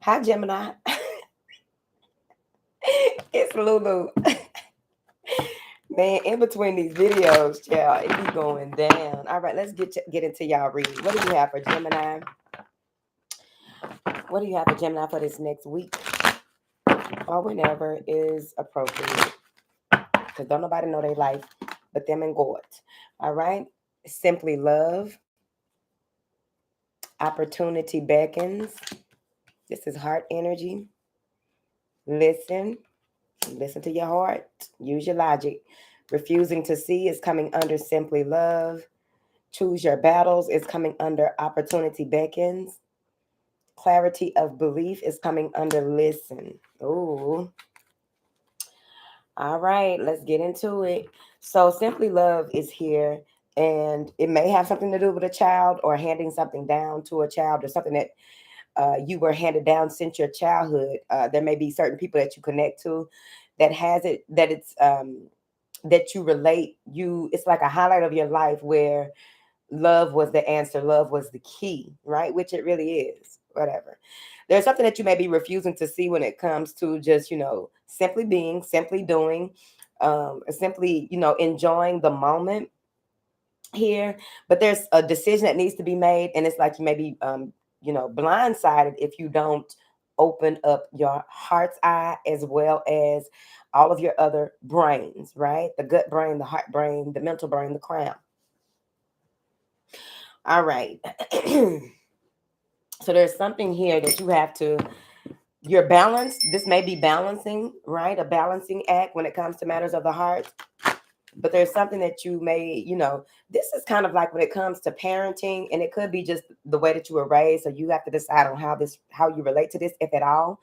Hi, Gemini. It's Lulu. Man, in between these videos, child, it be going down. All right, let's get into y'all reading. What do you have for Gemini? What do you have for Gemini for this next week or whenever is appropriate? Because don't nobody know their life but them and God. All right. Simply love. Opportunity beckons. This is heart energy. Listen. Listen to your heart. Use your logic. Refusing to see is coming under simply love. Choose your battles is coming under opportunity beckons. Clarity of belief is coming under listen. Ooh. All right, let's get into it. So simply love is here, and it may have something to do with a child or handing something down to a child or something that you were handed down since your childhood. There may be certain people that you connect to that has it, that it's that you relate. It's like a highlight of your life where love was the answer, love was the key, right? Which it really is. Whatever. There's something that you may be refusing to see when it comes to just, simply being, simply doing, simply, enjoying the moment here. But there's a decision that needs to be made, and it's like you may be blindsided if you don't open up your heart's eye as well as all of your other brains, right? The gut brain, the heart brain, the mental brain, the crown. All right. So there's something here that you have to, you're balanced. This may be balancing, right? A balancing act when it comes to matters of the heart. But there's something that you may, this is kind of like when it comes to parenting, and it could be just the way that you were raised. So you have to decide on how you relate to this, if at all.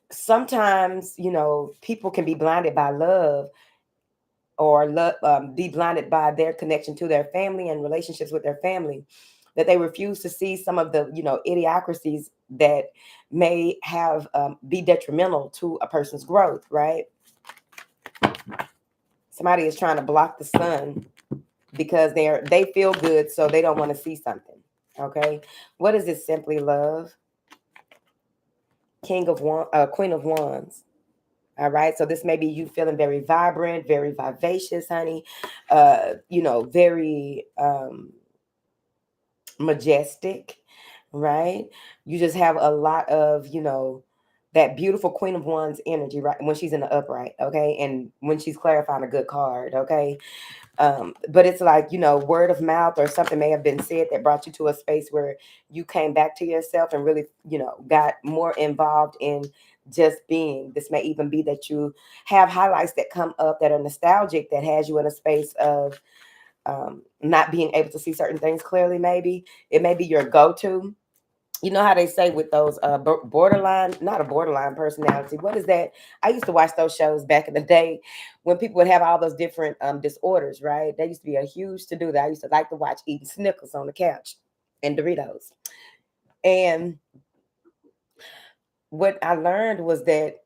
Sometimes, people can be blinded by love or be blinded by their connection to their family and relationships with their family, that they refuse to see some of the idiocracies that may have be detrimental to a person's growth, right? Somebody is trying to block the sun because they feel good, so they don't want to see something. Okay, what is this? Simply love. Queen of Wands. All right, so this may be you feeling very vibrant, very vivacious, honey. Very majestic, right? You just have a lot of, that beautiful Queen of Wands energy, right? When she's in the upright, okay, and when she's clarifying a good card, okay. But it's like, word of mouth or something may have been said that brought you to a space where you came back to yourself and really, got more involved in just being. This may even be that you have highlights that come up that are nostalgic, that has you in a space of not being able to see certain things clearly. Maybe it may be your go-to. You know how they say with those borderline, not a borderline personality, what is that? I used to watch those shows back in the day when people would have all those different disorders, right? They used to be a huge to do that. I used to like to watch eating Snickers on the couch and Doritos. And what I learned was that,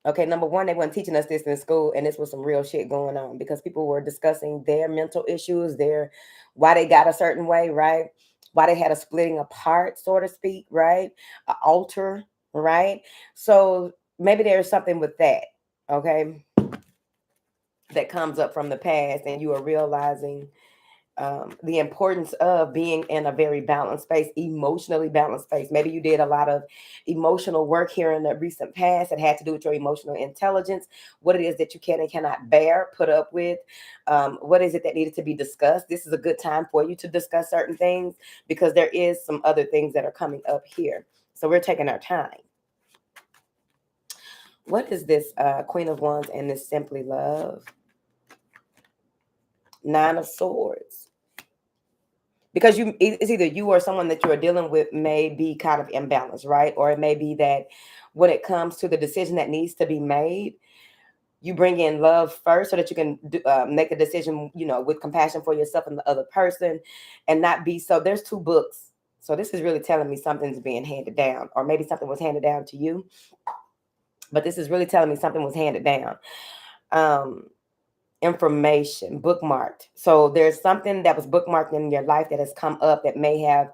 okay, number one, they weren't teaching us this in school, and this was some real shit going on because people were discussing their mental issues, why they got a certain way, right? Why they had a splitting apart, so to speak, right? A alter, right? So maybe there's something with that, okay, that comes up from the past, and you are realizing the importance of being in a very balanced space, emotionally balanced space. Maybe you did a lot of emotional work here in the recent past that had to do with your emotional intelligence, what it is that you can and cannot bear, put up with, what is it that needed to be discussed. This is a good time for you to discuss certain things because there is some other things that are coming up here. So we're taking our time. What is this Queen of Wands and this simply love? Nine of Swords. Because it's either you or someone that you're dealing with may be kind of imbalanced, right? Or it may be that when it comes to the decision that needs to be made, you bring in love first so that you can make a decision, with compassion for yourself and the other person, and not be so. There's two books. So this is really telling me something's being handed down, or maybe something was handed down to you, but this is really telling me something was handed down. Information bookmarked. So there's something that was bookmarked in your life that has come up that may have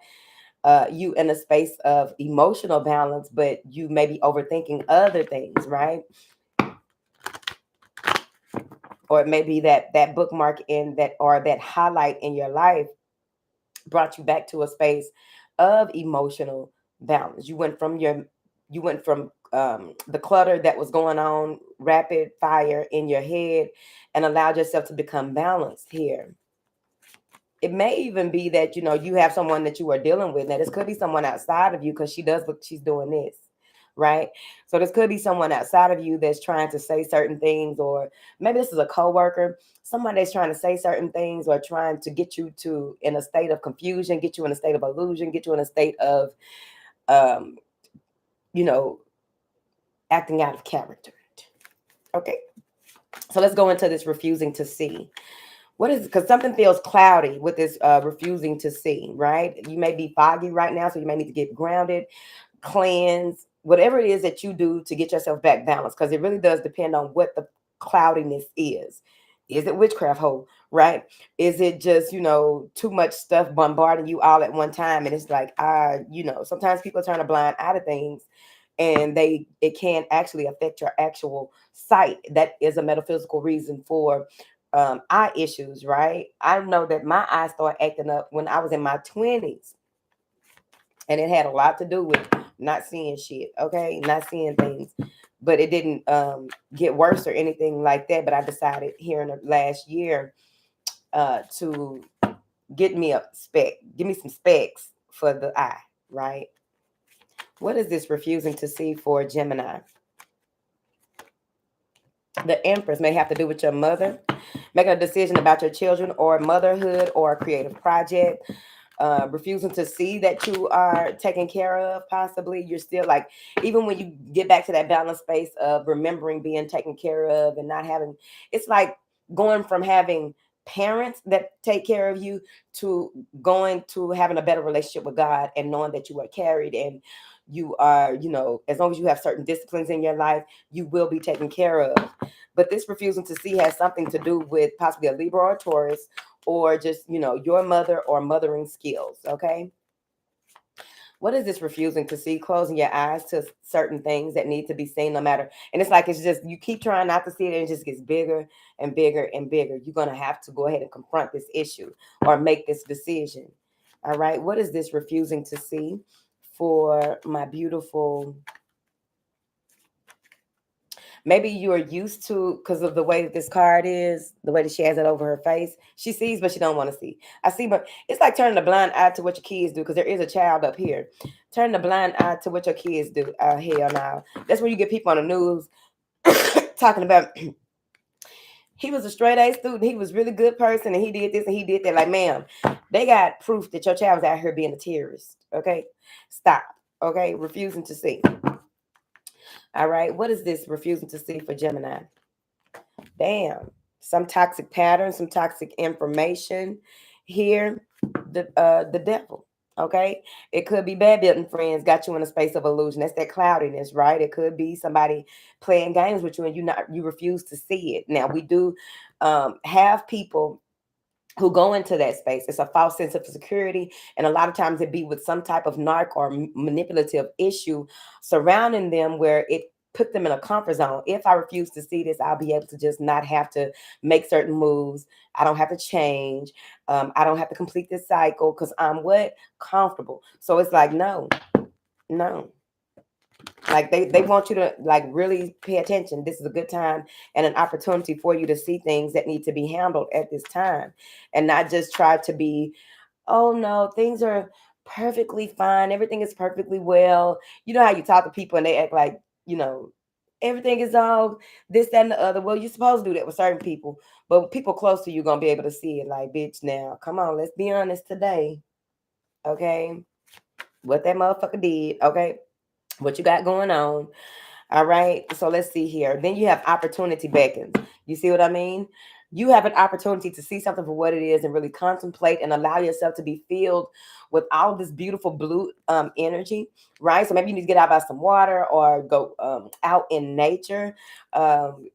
you in a space of emotional balance, but you may be overthinking other things, right? Or it may be that bookmark in that, or that highlight in your life brought you back to a space of emotional balance. You went from the clutter that was going on rapid fire in your head, and allowed yourself to become balanced here. It may even be that you have someone that you are dealing with. Now this could be someone outside of you, because she does what she's doing this, right? So this could be someone outside of you that's trying to say certain things, or maybe this is a coworker, someone that's trying to say certain things, or trying to get you to in a state of confusion, get you in a state of illusion, get you in a state of um you know acting out of character. Okay, so let's go into this refusing to see. What is, because something feels cloudy with this refusing to see, right? You may be foggy right now, so you may need to get grounded, cleanse, whatever it is that you do to get yourself back balanced, because it really does depend on what the cloudiness is. Is it witchcraft hole, right? Is it just, too much stuff bombarding you all at one time? And it's like, sometimes people turn a blind eye to things, and it can actually affect your actual sight. That is a metaphysical reason for eye issues, right? I know that my eyes started acting up when I was in my 20s, and it had a lot to do with not seeing shit, okay, not seeing things. But it didn't get worse or anything like that. But I decided here in the last year to give me some specs for the eye, right? What is this refusing to see for Gemini? The Empress may have to do with your mother, making a decision about your children or motherhood or a creative project. Refusing to see that you are taken care of. Possibly you're still like, even when you get back to that balanced space of remembering being taken care of and not having, it's like going from having parents that take care of you to going to having a better relationship with God, and knowing that you are carried, and you are, as long as you have certain disciplines in your life, you will be taken care of. But this refusing to see has something to do with possibly a Libra or a Taurus, or just, your mother or mothering skills. Okay. What is this refusing to see? Closing your eyes to certain things that need to be seen, no matter. And it's like, it's just, you keep trying not to see it, and it just gets bigger and bigger and bigger. You're going to have to go ahead and confront this issue or make this decision. All right. What is this refusing to see for my beautiful? Maybe you are used to, because of the way that this card is, the way that she has it over her face. She sees, but she don't want to see. I see, but it's like turning a blind eye to what your kids do, because there is a child up here. Turn the blind eye to what your kids do. Hell no. That's when you get people on the news talking about he was a straight A student. He was a really good person, and he did this and he did that. Like, ma'am, they got proof that your child was out here being a terrorist. Okay? Stop. Okay? Refusing to see. All right. What is this refusing to see for Gemini? Damn. Some toxic patterns, some toxic information here. The devil. Okay. It could be bad building friends got you in a space of illusion. That's that cloudiness, right? It could be somebody playing games with you, and you refuse to see it. Now we do have people who go into that space. It's a false sense of security, and a lot of times it be with some type of narc or manipulative issue surrounding them, where it put them in a comfort zone. If I refuse to see this, I'll be able to just not have to make certain moves. I don't have to change. I don't have to complete this cycle, because I'm what? Comfortable. So it's like, no. Like they want you to like really pay attention. This is a good time and an opportunity for you to see things that need to be handled at this time, and not just try to be, oh no, things are perfectly fine. Everything is perfectly well. You know how you talk to people and they act like, everything is all this, that, and the other. Well, you're supposed to do that with certain people, but people close to you gonna be able to see it. Like, bitch, now come on, let's be honest today. Okay. What that motherfucker did, okay? What you got going on. All right. So let's see here. Then you have opportunity beckons. You see what I mean? You have an opportunity to see something for what it is, and really contemplate and allow yourself to be filled with all this beautiful blue energy, right? So maybe you need to get out by some water, or go out in nature, do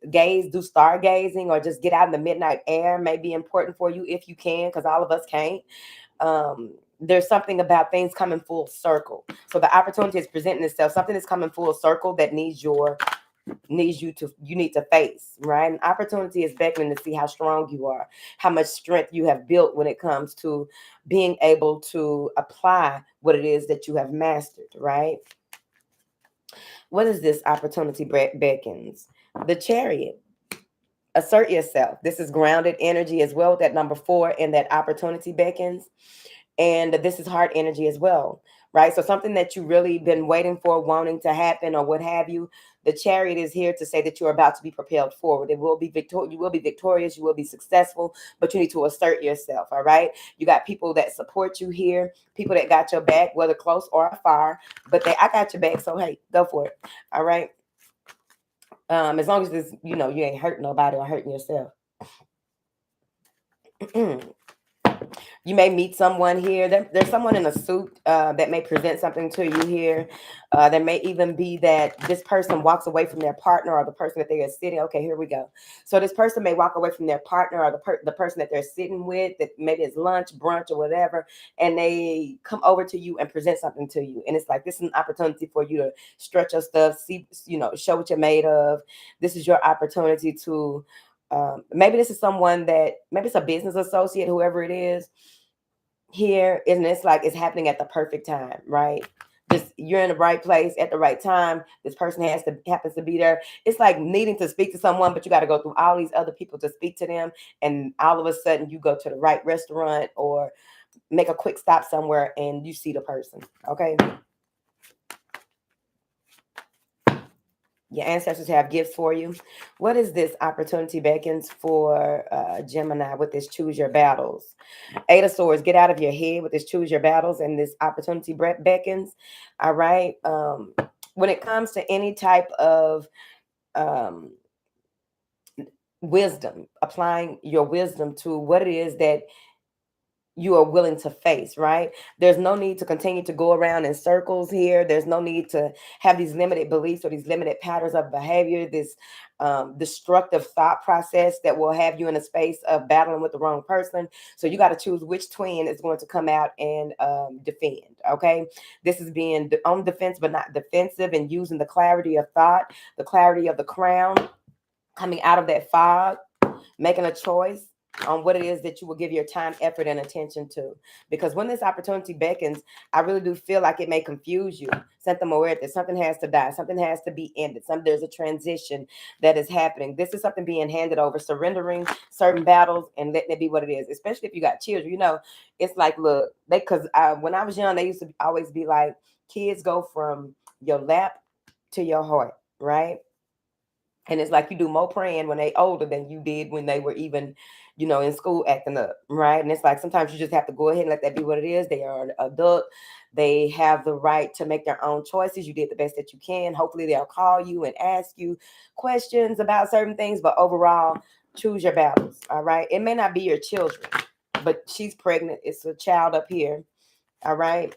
stargazing, or just get out in the midnight air. May be important for you if you can, because all of us can't. There's something about things coming full circle. So the opportunity is presenting itself. Something is coming full circle that you need to face, right? An opportunity is beckoning to see how strong you are, how much strength you have built when it comes to being able to apply what it is that you have mastered, right? What is this opportunity beckons? The Chariot. Assert yourself. This is grounded energy as well. That number 4 in that opportunity beckons. And this is heart energy as well, right? So something that you really been waiting for, wanting to happen or what have you. The Chariot is here to say that you're about to be propelled forward. It will be you will be victorious, you will be successful, but you need to assert yourself. All right. You got people that support you here, people that got your back, whether close or afar, but I got your back. So hey, go for it. All right. As long as this, you ain't hurting nobody or hurting yourself. You may meet someone here. There's someone in a suit that may present something to you here. There may even be that this person walks away from their partner or the person that they are sitting. Okay, here we go. So this person may walk away from their partner or the person that they're sitting with, that maybe it's lunch, brunch, or whatever, and they come over to you and present something to you. And it's like, this is an opportunity for you to stretch your stuff, see, show what you're made of. This is your opportunity to maybe this is someone that maybe it's a business associate, whoever it is here, and it's like it's happening at the perfect time, right? Just you're in the right place at the right time. This person happens to be there. It's like needing to speak to someone, but you got to go through all these other people to speak to them, and all of a sudden you go to the right restaurant or make a quick stop somewhere and you see the person. Okay. Your ancestors have gifts for you. What is this opportunity beckons for Gemini with this choose your battles? 8 of Swords, get out of your head with this choose your battles, and this opportunity beckons. All right. When it comes to any type of wisdom, applying your wisdom to what it is that you are willing to face, right? There's no need to continue to go around in circles here. There's no need to have these limited beliefs or these limited patterns of behavior, this destructive thought process that will have you in a space of battling with the wrong person. So you got to choose which twin is going to come out and defend, okay? This is being on defense, but not defensive, and using the clarity of thought, the clarity of the crown, coming out of that fog, making a choice on what it is that you will give your time, effort, and attention to. Because when this opportunity beckons, I really do feel like it may confuse you. Something aware that something has to die, something has to be ended. There's a transition that is happening. This is something being handed over, surrendering certain battles and letting it be what it is. Especially if you got children, it's like, look, because when I was young, they used to always be like, kids go from your lap to your heart, right? And it's like you do more praying when they older than you did when they were even, in school acting up, right? And it's like sometimes you just have to go ahead and let that be what it is. They are an adult. They have the right to make their own choices. You did the best that you can. Hopefully they'll call you and ask you questions about certain things. But overall, choose your battles, all right? It may not be your children, but she's pregnant. It's a child up here, all right?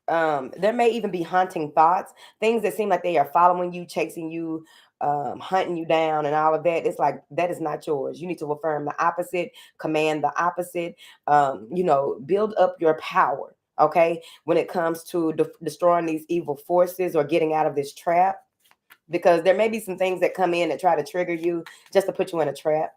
There may even be haunting thoughts, things that seem like they are following you, chasing you, hunting you down, and all of that. It's like that is not yours. You need to affirm the opposite, command the opposite. Build up your power. Okay, when it comes to destroying these evil forces or getting out of this trap, because there may be some things that come in that try to trigger you just to put you in a trap,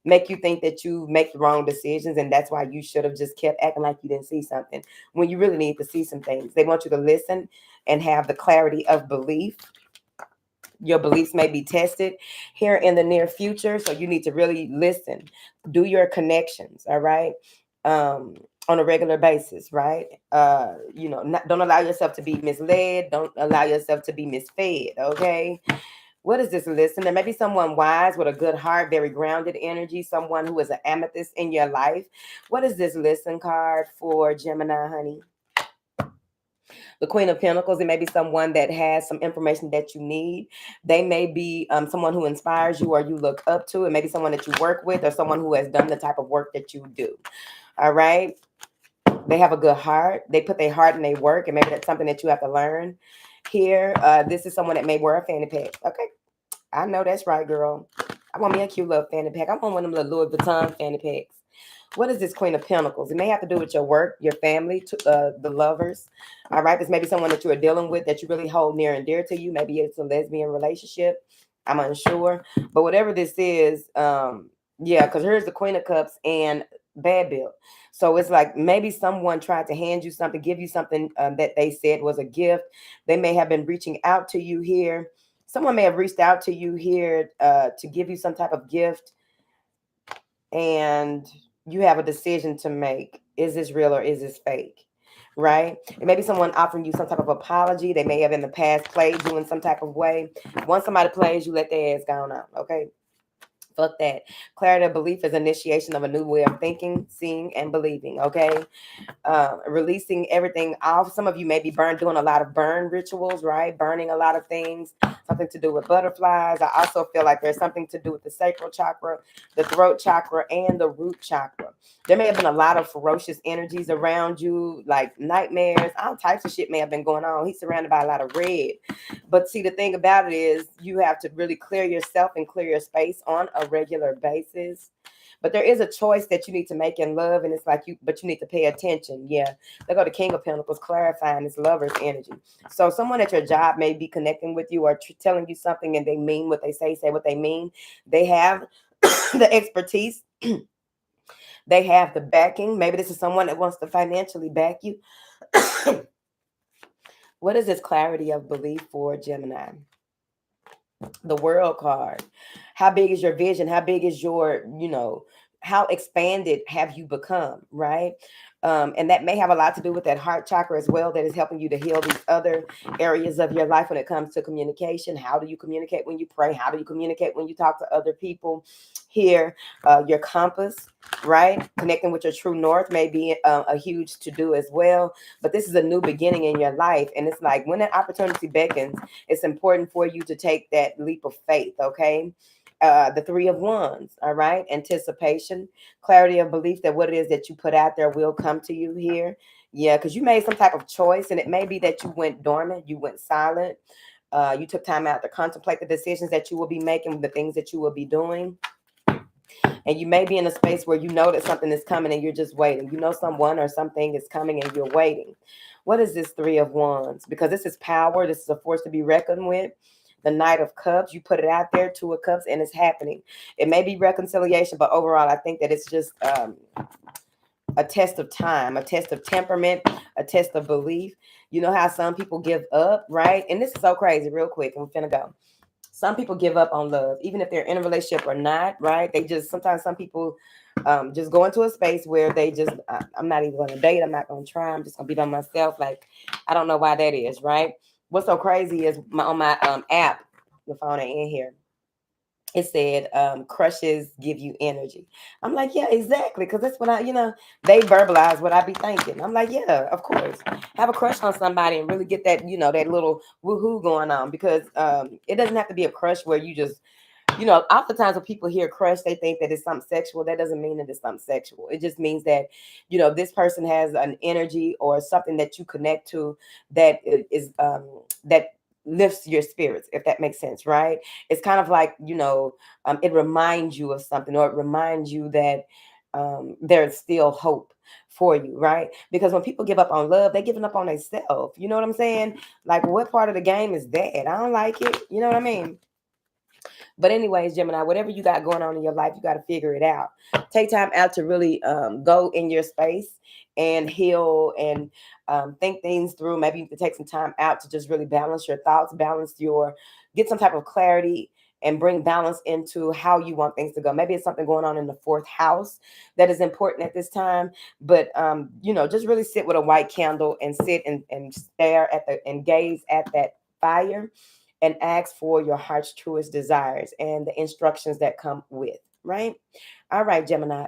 make you think that you make the wrong decisions, and that's why you should have just kept acting like you didn't see something when you really need to see some things. They want you to listen and have the clarity of belief. Your beliefs may be tested here in the near future, so you need to really listen, do your connections, all right, on a regular basis, right? Don't allow yourself to be misled, don't allow yourself to be misfed, okay? What is this? Listen, there may be someone wise with a good heart, very grounded energy, someone who is an amethyst in your life. What is this listen card for Gemini, honey? The Queen of Pentacles. It may be someone that has some information that you need. They may be someone who inspires you or you look up to. It may be someone that you work with or someone who has done the type of work that you do. All right. They have a good heart. They put their heart in their work, and maybe that's something that you have to learn here. This is someone that may wear a fanny pack. Okay. I know that's right, girl. I want me a cute little fanny pack. I want one of them little Louis Vuitton fanny packs. What is this Queen of Pentacles? It may have to do with your work, your family, the lovers. All right. This may be someone that you are dealing with that you really hold near and dear to you. Maybe it's a lesbian relationship. I'm unsure. But whatever this is, yeah, because here's the Queen of Cups and bad bill. So it's like maybe someone tried to hand you something, give you something that they said was a gift. They may have been reaching out to you here. Someone may have reached out to you here to give you some type of gift, and you have a decision to make. Is this real or is this fake? Right? It may be someone offering you some type of apology. They may have in the past played you in some type of way. Once somebody plays you, let their ass go on out. Okay? Fuck that. Clarity of belief is initiation of a new way of thinking, seeing, and believing. Okay? Releasing everything off. Some of you may be doing a lot of burn rituals, right? Burning a lot of things, something to do with butterflies. I also feel like there's something to do with the sacral chakra, the throat chakra, and the root chakra. There may have been a lot of ferocious energies around you, like nightmares. All types of shit may have been going on. He's surrounded by a lot of red. But see, the thing about it is you have to really clear yourself and clear your space on a regular basis. But there is a choice that you need to make in love, and it's like but you need to pay attention. Yeah, they go to King of Pentacles, clarifying this lover's energy. So someone at your job may be connecting with you or telling you something, and they mean what they say what they mean. They have the expertise. They have the backing. Maybe this is someone that wants to financially back you. What is this clarity of belief for Gemini? The World card. How big is your vision? How big is your, how expanded have you become, right? And that may have a lot to do with that heart chakra as well, that is helping you to heal these other areas of your life when it comes to communication. How do you communicate when you pray? How do you communicate when you talk to other people? Here, your compass, right? Connecting with your true north may be a huge to do as well. But this is a new beginning in your life. And it's like when that opportunity beckons, it's important for you to take that leap of faith, okay? The Three of Wands, all right? Anticipation, clarity of belief that what it is that you put out there will come to you here. Yeah, because you made some type of choice, and it may be that you went dormant, you went silent. You took time out to contemplate the decisions that you will be making, the things that you will be doing. And you may be in a space where you know that something is coming and you're just waiting. You know someone or something is coming and you're waiting. What is this Three of Wands? Because this is power. This is a force to be reckoned with. The Knight of Cups, you put it out there, Two of Cups, and it's happening. It may be reconciliation, but overall, I think that it's just a test of time, a test of temperament, a test of belief. You know how some people give up, right? And this is so crazy, real quick. I'm finna go. Some people give up on love, even if they're in a relationship or not, right? They just, sometimes some people just go into a space where they just, I'm not even going to date. I'm not going to try. I'm just going to be by myself. Like, I don't know why that is, right? What's so crazy is on my app, the phone ain't in here, it said crushes give you energy. I'm like, yeah, exactly. Because that's what they verbalize what I be thinking. I'm like, yeah, of course. Have a crush on somebody and really get that, that little woohoo going on. Because it doesn't have to be a crush where you just, oftentimes when people hear crush, they think that it's something sexual. That doesn't mean that it's something sexual. It just means that, this person has an energy or something that you connect to that is that lifts your spirits, if that makes sense, right? It's kind of like, it reminds you of something, or it reminds you that there's still hope for you, right? Because when people give up on love, they're giving up on themselves. You know what I'm saying? Like, what part of the game is that? I don't like it. You know what I mean? But anyways, Gemini, whatever you got going on in your life, you got to figure it out. Take time out to really go in your space and heal and think things through. Maybe you can take some time out to just really balance your thoughts, get some type of clarity and bring balance into how you want things to go. Maybe it's something going on in the fourth house that is important at this time. But, just really sit with a white candle and sit and stare at and gaze at that fire and ask for your heart's truest desires and the instructions that come with, right? All right, Gemini.